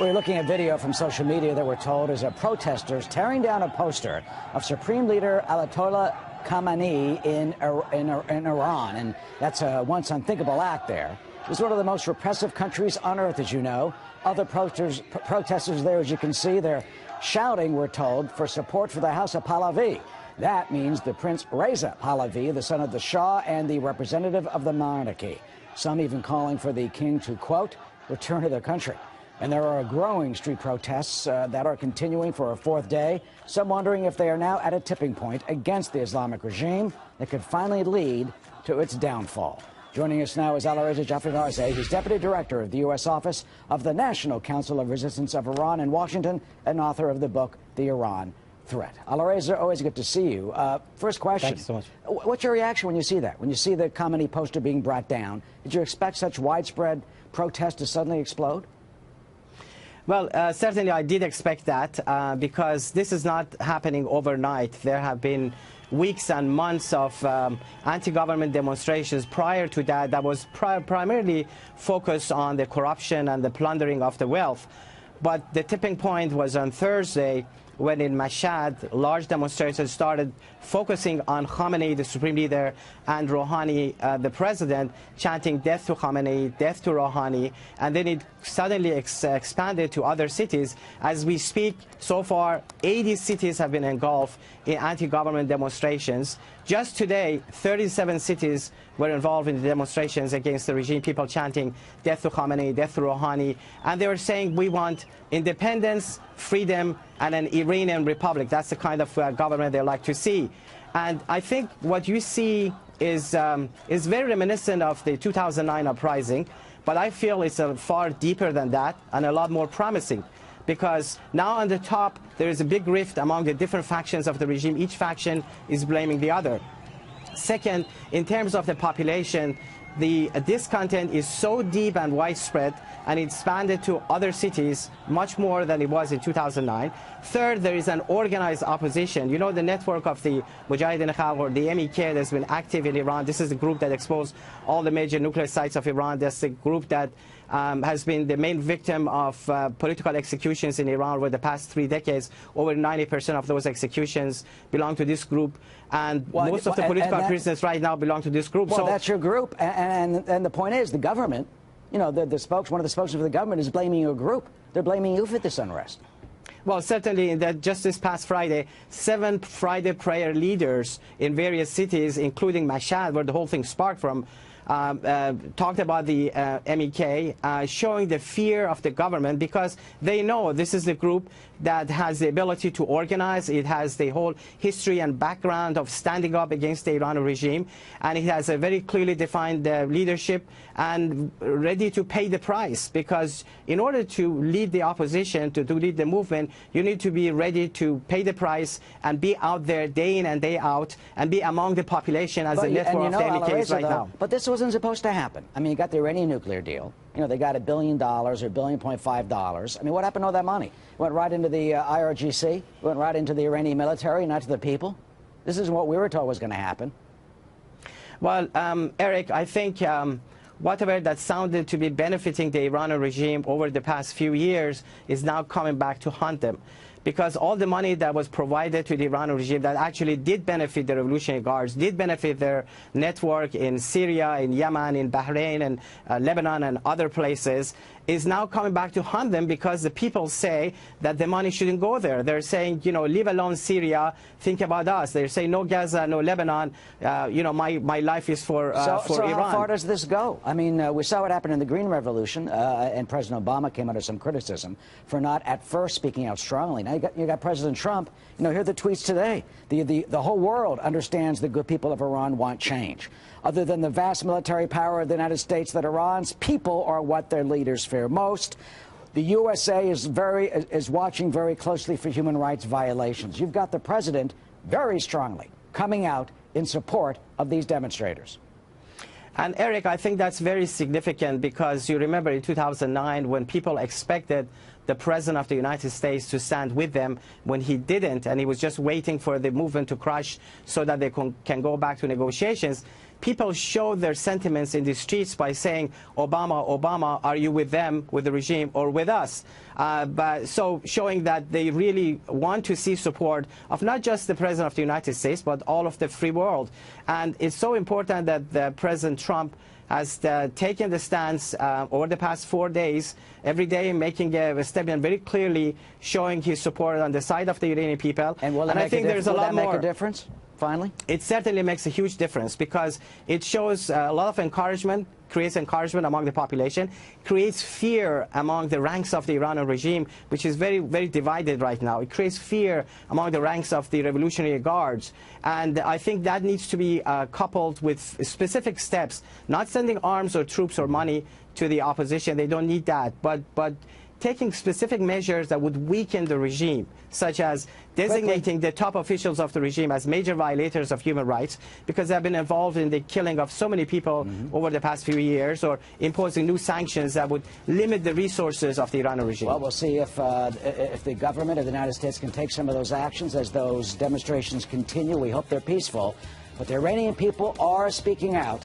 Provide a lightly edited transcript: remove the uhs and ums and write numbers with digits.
We're looking at video from social media that we're told is protesters tearing down a poster of Supreme Leader Ayatollah Khamenei in Iran. And that's a once unthinkable act there. It's one of the most repressive countries on earth, as you know. Other protesters there, as you can see, they're shouting, we're told, for support for the House of Pahlavi. That means the Prince Reza Pahlavi, the son of the Shah and the representative of the monarchy. Some even calling for the king to, quote, return to their country. And there are growing street protests that are continuing for a fourth day, some wondering if they are now at a tipping point against the Islamic regime that could finally lead to its downfall. Joining us now is Alireza Jafarzadeh, who's Deputy Director of the U.S. Office of the National Council of Resistance of Iran in Washington and author of the book, The Iran Threat. Alireza, always good to see you. First question. Thank you so much. What's your reaction when you see that? When you see the Khamenei poster being brought down, did you expect such widespread protest to suddenly explode? Well, certainly I did expect that because this is not happening overnight. There have been weeks and months of anti-government demonstrations prior to that that was primarily focused on the corruption and the plundering of the wealth. But the tipping point was on Thursday when in Mashhad, large demonstrations started focusing on Khamenei, the supreme leader, and Rouhani, the president, chanting death to Khamenei, death to Rouhani, and then it suddenly expanded to other cities. As we speak, so far, 80 cities have been engulfed in anti-government demonstrations. Just today, 37 cities were involved in the demonstrations against the regime, people chanting death to Khamenei, death to Rouhani, and they were saying we want independence, freedom, and an Iranian republic. That's the kind of government they like to see. And I think what you see is very reminiscent of the 2009 uprising, but I feel it's far deeper than that and a lot more promising. Because now on the top, there is a big rift among the different factions of the regime. Each faction is blaming the other. Second, in terms of the population, the discontent is so deep and widespread, and it expanded to other cities much more than it was in 2009. Third, there is an organized opposition. You know, the network of the Mujahideen Khalq, or the MEK, that's been active in Iran. This is the group that exposed all the major nuclear sites of Iran. That's the group that has been the main victim of political executions in Iran over the past 3 decades. Over 90% of those executions belong to this group, and most of the political prisoners right now belong to this group. Well, so that's your group, and the point is, the government, you know, one of the spokesmen for the government is blaming your group. They're blaming you for this unrest. Well, certainly, just this past Friday, 7 Friday prayer leaders in various cities, including Mashhad, where the whole thing sparked from, talked about the MEK, showing the fear of the government, because they know this is the group that has the ability to organize. It has the whole history and background of standing up against the Iranian regime, and it has a very clearly defined leadership and ready to pay the price, because in order to lead the opposition, to lead the movement, you need to be ready to pay the price and be out there day in and day out and be among the population as the network of the MEK is right now. But this wasn't supposed to happen. I mean, you got the Iranian nuclear deal. You know, they got $1 billion or $1.5 billion. I mean, what happened to all that money? It went right into the IRGC, it went right into the Iranian military, not to the people. This is what we were told was going to happen. Well, Eric, I think whatever that sounded to be benefiting the Iranian regime over the past few years is now coming back to haunt them. Because all the money that was provided to the Iranian regime that actually did benefit the Revolutionary Guards, did benefit their network in Syria, in Yemen, in Bahrain, and Lebanon, and other places, is now coming back to haunt them, because the people say that the money shouldn't go there. They're saying, you know, leave alone Syria, think about us. They're saying no Gaza, no Lebanon, you know, my life is for Iran. So how far does this go? I mean, we saw what happened in the Green Revolution, and President Obama came under some criticism for not at first speaking out strongly. Now you got President Trump. You know, here are the tweets today. The whole world understands the good people of Iran want change. Other than the vast military power of the United States, that Iran's people are what their leaders fear most. The USA is watching very closely for human rights violations. You've got the president very strongly coming out in support of these demonstrators. And Eric, I think that's very significant, because you remember in 2009 when people expected the President of the United States to stand with them when he didn't, and he was just waiting for the movement to crush so that they can go back to negotiations. People showed their sentiments in the streets by saying, Obama, Obama, are you with them, with the regime, or with us? So showing that they really want to see support of not just the President of the United States, but all of the free world. And it's so important that President Trump has taken the stance over the past 4 days, every day making a statement very clearly showing his support on the side of the Iranian people. And I think there's a lot more. Will that make a difference? Finally? It certainly makes a huge difference because it shows a lot of encouragement, creates encouragement among the population, creates fear among the ranks of the Iranian regime, which is very, very divided right now. It creates fear among the ranks of the Revolutionary Guards. And I think that needs to be coupled with specific steps, not sending arms or troops or money to the opposition. They don't need that. But taking specific measures that would weaken the regime, such as designating the top officials of the regime as major violators of human rights because they have been involved in the killing of so many people over the past few years, or imposing new sanctions that would limit the resources of the Iranian regime. Well, we'll see if the government of the United States can take some of those actions as those demonstrations continue. We hope they're peaceful, but the Iranian people are speaking out.